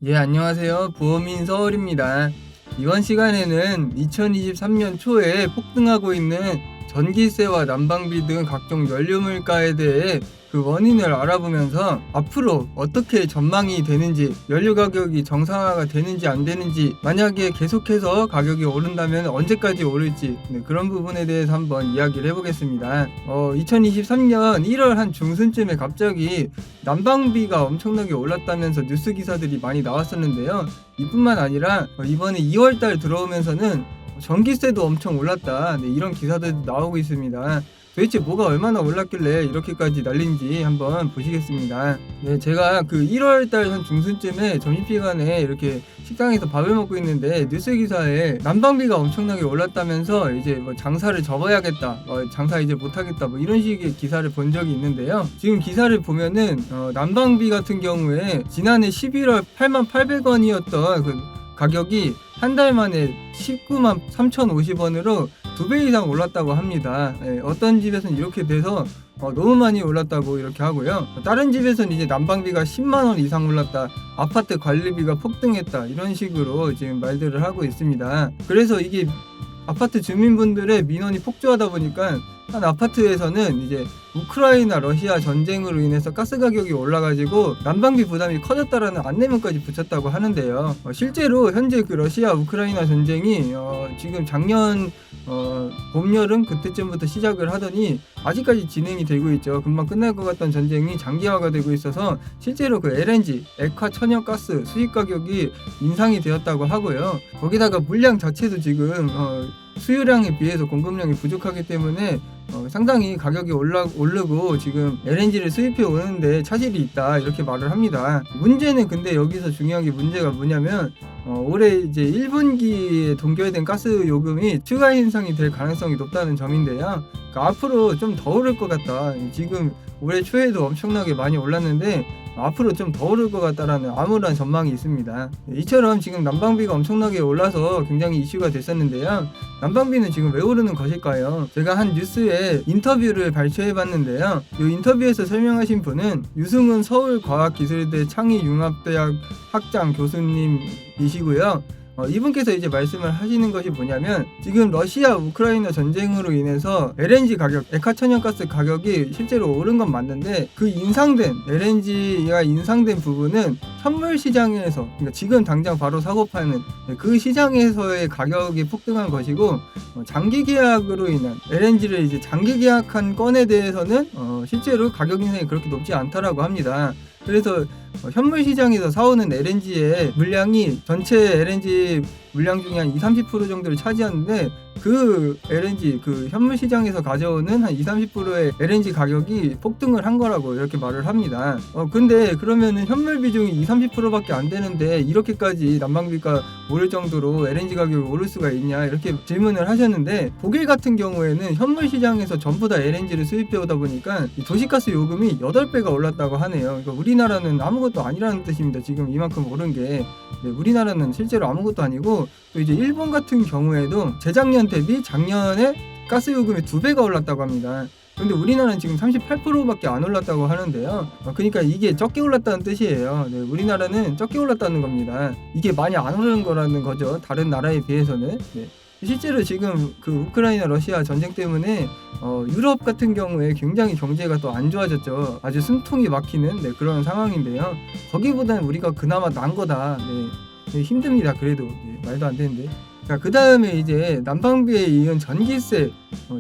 예, 안녕하세요. 부어민 서울입니다. 이번 시간에는 2023년 초에 폭등하고 있는 전기세와 난방비 등 각종 연료 물가에 대해 그 원인을 알아보면서 앞으로 어떻게 전망이 되는지, 연료 가격이 정상화가 되는지 안 되는지, 만약에 계속해서 가격이 오른다면 언제까지 오를지, 그런 부분에 대해서 한번 이야기를 해보겠습니다. 2023년 1월 한 중순쯤에 갑자기 난방비가 엄청나게 올랐다면서 뉴스 기사들이 많이 나왔었는데요. 이뿐만 아니라 이번에 2월달 들어오면서는 전기세도 엄청 올랐다, 이런 기사들도 나오고 있습니다. 도대체 뭐가 얼마나 올랐길래 이렇게까지 날린지 한번 보시겠습니다. 네, 제가 그 1월달 한 중순쯤에 점심시간에 이렇게 식당에서 밥을 먹고 있는데 뉴스 기사에 난방비가 엄청나게 올랐다면서 이제 뭐 장사를 접어야겠다, 장사 이제 못하겠다, 뭐 이런 식의 기사를 본 적이 있는데요. 지금 기사를 보면은 난방비 같은 경우에 지난해 11월 88,800원이었던 그 가격이 한 달 만에 193,050원으로 2배 이상 올랐다고 합니다. 어떤 집에서는 이렇게 돼서 너무 많이 올랐다고 이렇게 하고요. 다른 집에서는 이제 난방비가 10만원 이상 올랐다, 아파트 관리비가 폭등했다, 이런 식으로 지금 말들을 하고 있습니다. 그래서 이게 아파트 주민분들의 민원이 폭주하다 보니까 한 아파트에서는 이제 우크라이나 러시아 전쟁으로 인해서 가스 가격이 올라가지고 난방비 부담이 커졌다라는 안내문까지 붙였다고 하는데요. 실제로 현재 그 러시아 우크라이나 전쟁이 지금 작년 봄, 여름 그때쯤부터 시작을 하더니 아직까지 진행이 되고 있죠. 금방 끝날 것 같던 전쟁이 장기화가 되고 있어서 실제로 그 LNG, 액화 천연가스 수입 가격이 인상이 되었다고 하고요. 거기다가 물량 자체도 지금 수요량에 비해서 공급량이 부족하기 때문에 상당히 가격이 오르고 지금 LNG를 수입해 오는데 차질이 있다, 이렇게 말을 합니다. 문제는 근데 여기서 중요한 게, 문제가 뭐냐면 올해 이제 1분기에 동결된 가스 요금이 추가 인상이 될 가능성이 높다는 점인데요. 그러니까 앞으로 좀 더 오를 것 같다. 지금 올해 초에도 엄청나게 많이 올랐는데 앞으로 좀 더 오를 것 같다라는 암울한 전망이 있습니다. 이처럼 지금 난방비가 엄청나게 올라서 굉장히 이슈가 됐었는데요. 난방비는 지금 왜 오르는 것일까요? 제가 한 뉴스에 인터뷰를 발췌해봤는데요. 이 인터뷰에서 설명하신 분은 유승훈 서울과학기술대 창의융합대학 학장 교수님이시고요. 이분께서 이제 말씀을 하시는 것이 뭐냐면, 지금 러시아 우크라이나 전쟁으로 인해서 LNG 가격, 액화천연가스 가격이 실제로 오른 건 맞는데, 그 인상된 LNG가 인상된 부분은 현물 시장에서, 그러니까 지금 당장 바로 사고 파는 그 시장에서의 가격이 폭등한 것이고, 장기 계약으로 인한 LNG를 이제 장기 계약한 건에 대해서는 실제로 가격 인상이 그렇게 높지 않다라고 합니다. 그래서 현물 시장에서 사오는 LNG의 물량이 전체 LNG 물량 중에 한 20-30% 정도를 차지하는데, 그 LNG, 그 현물 시장에서 가져오는 한 20-30%의 LNG 가격이 폭등을 한 거라고 이렇게 말을 합니다. 근데 그러면은 현물 비중이 20-30%밖에 안 되는데 이렇게까지 난방비가 오를 정도로 LNG 가격이 오를 수가 있냐, 이렇게 질문을 하셨는데, 독일 같은 경우에는 현물 시장에서 전부 다 LNG를 수입해 오다 보니까 이 도시가스 요금이 8배가 올랐다고 하네요. 그러니까 우리나라는 아무것도 아니라는 뜻입니다. 지금 이만큼 오른 게. 우리나라는 실제로 아무것도 아니고, 또 이제 일본 같은 경우에도 재작년 대비 작년에 가스 요금이 2배가 올랐다고 합니다. 근데 우리나라는 지금 38%밖에 안 올랐다고 하는데요. 그러니까 이게 적게 올랐다는 뜻이에요. 우리나라는 적게 올랐다는 겁니다. 이게 많이 안 오르는 거라는 거죠, 다른 나라에 비해서는. 실제로 지금 그 우크라이나 러시아 전쟁 때문에 유럽 같은 경우에 굉장히 경제가 또 안 좋아졌죠. 아주 숨통이 막히는 그런 상황인데요. 거기보다는 우리가 그나마 나은 거다. 힘듭니다. 그래도 말도 안 되는데. 자, 그 다음에 이제 난방비에 이은 전기세,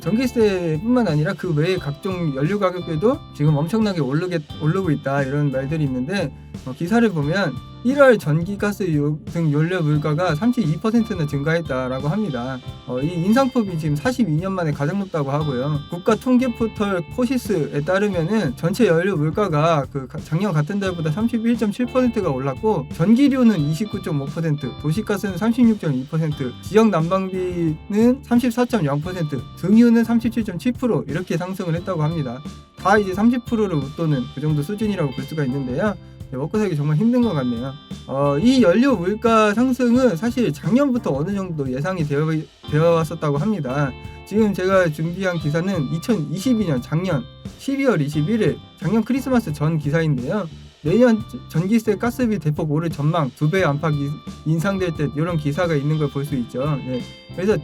전기세뿐만 아니라 그 외에 각종 연료 가격들도 지금 엄청나게 오르고 있다, 이런 말들이 있는데, 기사를 보면 1월 전기가스 등 연료 물가가 32%나 증가했다라고 합니다. 이 인상폭이 지금 42년 만에 가장 높다고 하고요. 국가 통계 포털 코시스에 따르면은 전체 연료 물가가 그 작년 같은 달보다 31.7%가 올랐고, 전기료는 29.5%, 도시가스는 36.2%, 지역 난방비는 34.0%, 등유는 37.7% 이렇게 상승을 했다고 합니다. 다 이제 30%를 웃도는 그 정도 수준이라고 볼 수가 있는데요. 먹고 살기 정말 힘든 것 같네요. 이 연료 물가 상승은 사실 작년부터 어느 정도 예상이 되어 왔었다고 합니다. 지금 제가 준비한 기사는 2022년 작년 12월 21일 작년 크리스마스 전 기사인데요. 내년 전기세 가스비 대폭 오를 전망, 2배 안팎 인상될 듯 이런 기사가 있는 걸 볼 수 있죠. 네. 그래서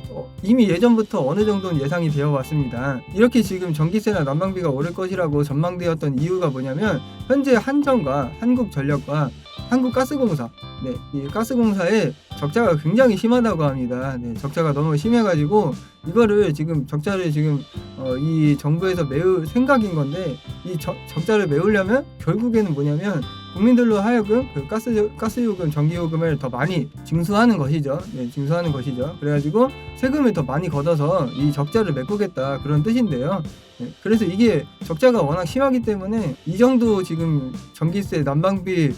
이미 예전부터 어느 정도는 예상이 되어 왔습니다. 이렇게 지금 전기세나 난방비가 오를 것이라고 전망되었던 이유가 뭐냐면 현재 한전과 한국전력과 한국가스공사, 네, 이 가스공사의 적자가 굉장히 심하다고 합니다. 네, 적자가 너무 심해가지고 이거를 지금 적자를 지금 이 정부에서 메울 생각인 건데, 이 적자를 메우려면 결국에는 뭐냐면 국민들로 하여금 그 가스요금, 전기요금을 더 많이 징수하는 것이죠. 네, 징수하는 것이죠. 그래가지고 세금을 더 많이 걷어서 이 적자를 메꾸겠다, 그런 뜻인데요. 네, 그래서 이게 적자가 워낙 심하기 때문에 이 정도 지금 전기세, 난방비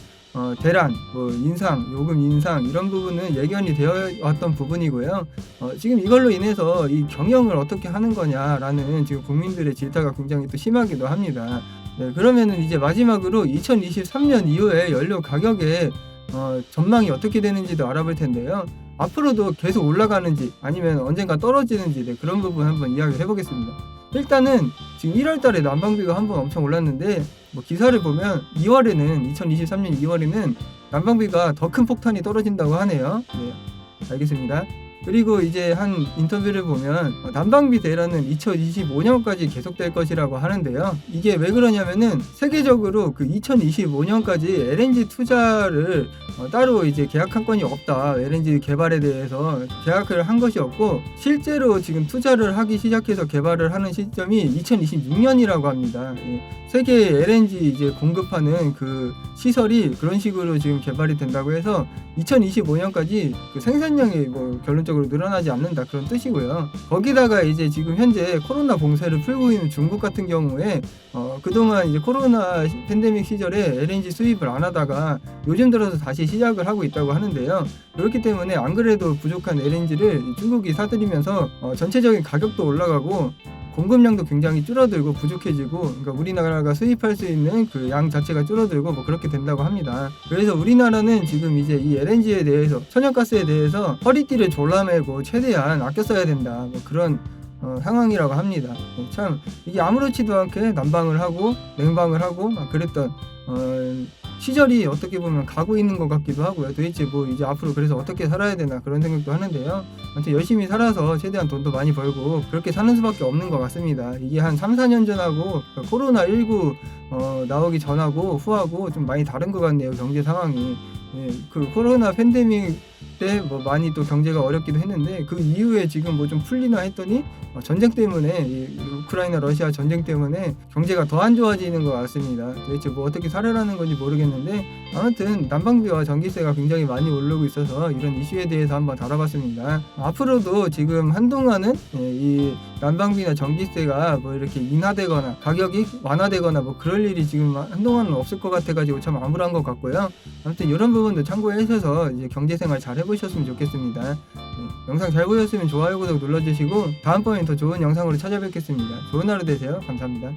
대란, 뭐 인상, 요금 인상 이런 부분은 예견이 되어 왔던 부분이고요. 지금 이걸로 인해서 이 경영을 어떻게 하는 거냐라는 지금 국민들의 질타가 굉장히 또 심하기도 합니다. 네, 그러면은 이제 마지막으로 2023년 이후에 연료 가격의 전망이 어떻게 되는지도 알아볼 텐데요. 앞으로도 계속 올라가는지 아니면 언젠가 떨어지는지, 네, 그런 부분 한번 이야기를 해보겠습니다. 일단은 지금 1월달에 난방비가 한번 엄청 올랐는데, 뭐 기사를 보면 2023년 2월에는 난방비가 더 큰 폭탄이 떨어진다고 하네요. 네, 알겠습니다. 그리고 이제 한 인터뷰를 보면 난방비 대란은 2025년까지 계속될 것이라고 하는데요. 이게 왜 그러냐면은 세계적으로 그 2025년까지 LNG 투자를 따로 이제 계약한 건이 없다. LNG 개발에 대해서 계약을 한 것이 없고, 실제로 지금 투자를 하기 시작해서 개발을 하는 시점이 2026년이라고 합니다. 세계 LNG 이제 공급하는 그 시설이 그런 식으로 지금 개발이 된다고 해서 2025년까지 그 생산량이 뭐 결론적으로 늘어나지 않는다, 그런 뜻이고요. 거기다가 이제 지금 현재 코로나 봉쇄를 풀고 있는 중국 같은 경우에 그동안 이제 코로나 팬데믹 시절에 LNG 수입을 안 하다가 요즘 들어서 다시 시작을 하고 있다고 하는데요. 그렇기 때문에 안 그래도 부족한 LNG를 중국이 사들이면서 전체적인 가격도 올라가고 공급량도 굉장히 줄어들고 부족해지고, 그러니까 우리나라가 수입할 수 있는 그 양 자체가 줄어들고 뭐 그렇게 된다고 합니다. 그래서 우리나라는 지금 이제 이 LNG에 대해서, 천연가스에 대해서 허리띠를 졸라매고 최대한 아껴 써야 된다, 뭐 그런 상황이라고 합니다. 참 이게 아무렇지도 않게 난방을 하고 냉방을 하고 막 그랬던 시절이 어떻게 보면 가고 있는 것 같기도 하고요. 도대체 뭐 이제 앞으로 그래서 어떻게 살아야 되나, 그런 생각도 하는데요. 아무튼 열심히 살아서 최대한 돈도 많이 벌고 그렇게 사는 수밖에 없는 것 같습니다. 이게 한 3-4년 전하고 코로나19 나오기 전하고 후하고 좀 많이 다른 것 같네요, 경제 상황이. 예, 그 코로나 팬데믹 때 뭐 많이 또 경제가 어렵기도 했는데, 그 이후에 지금 뭐 좀 풀리나 했더니 전쟁 때문에, 이 우크라이나 러시아 전쟁 때문에 경제가 더 안 좋아지는 것 같습니다. 도대체 뭐 어떻게 살아라는 건지 모르겠는데, 아무튼 난방비와 전기세가 굉장히 많이 오르고 있어서 이런 이슈에 대해서 한번 다뤄봤습니다. 앞으로도 지금 한동안은 이 난방비나 전기세가 뭐 이렇게 인하되거나 가격이 완화되거나 뭐 그럴 일이 지금 한동안은 없을 것 같아가지고 참 암울한 것 같고요. 아무튼 이런 부분도 참고해 주셔서 이제 경제생활 잘 해보셨으면 좋겠습니다. 영상 잘 보셨으면 좋아요, 구독 눌러주시고 다음번엔 더 좋은 영상으로 찾아뵙겠습니다. 좋은 하루 되세요. 감사합니다.